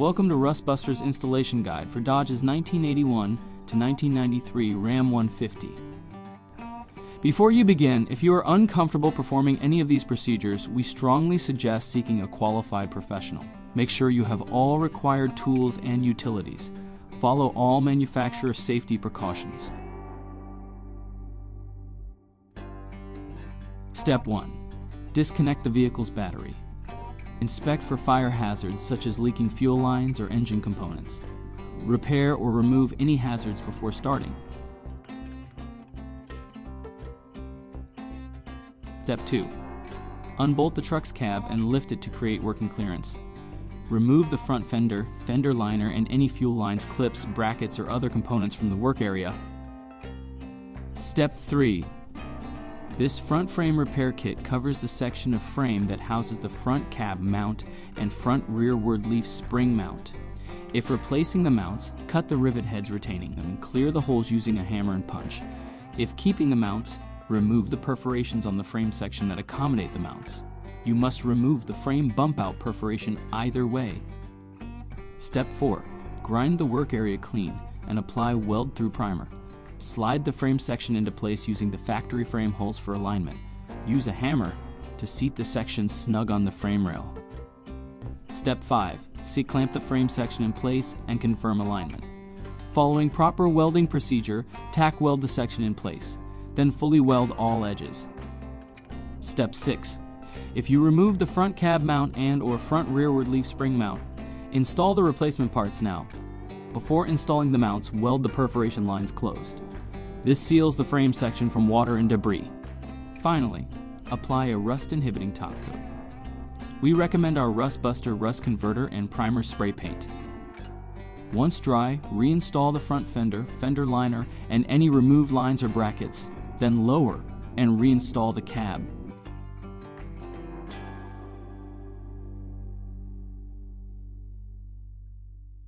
Welcome to Rustbuster's installation guide for Dodge's 1981 to 1993 Ram 150. Before you begin, if you are uncomfortable performing any of these procedures, we strongly suggest seeking a qualified professional. Make sure you have all required tools and utilities. Follow all manufacturer safety precautions. Step 1. Disconnect the vehicle's battery. Inspect for fire hazards such as leaking fuel lines or engine components. Repair or remove any hazards before starting. Step 2. Unbolt the truck's cab and lift it to create working clearance. Remove the front fender, fender liner, and any fuel lines, clips, brackets, or other components from the work area. Step 3. This front frame repair kit covers the section of frame that houses the front cab mount and front rearward leaf spring mount. If replacing the mounts, cut the rivet heads retaining them and clear the holes using a hammer and punch. If keeping the mounts, remove the perforations on the frame section that accommodate the mounts. You must remove the frame bump out perforation either way. Step 4. Grind the work area clean and apply weld-through primer. Slide the frame section into place using the factory frame holes for alignment. Use a hammer to seat the section snug on the frame rail. Step 5. C-clamp the frame section in place and confirm alignment. Following proper welding procedure, tack weld the section in place. Then fully weld all edges. Step 6. If you remove the front cab mount and/or front rearward leaf spring mount, install the replacement parts now. Before installing the mounts, weld the perforation lines closed. This seals the frame section from water and debris. Finally, apply a rust-inhibiting top coat. We recommend our Rustbuster Rust Converter and Primer Spray Paint. Once dry, reinstall the front fender, fender liner, and any removed lines or brackets. Then lower and reinstall the cab.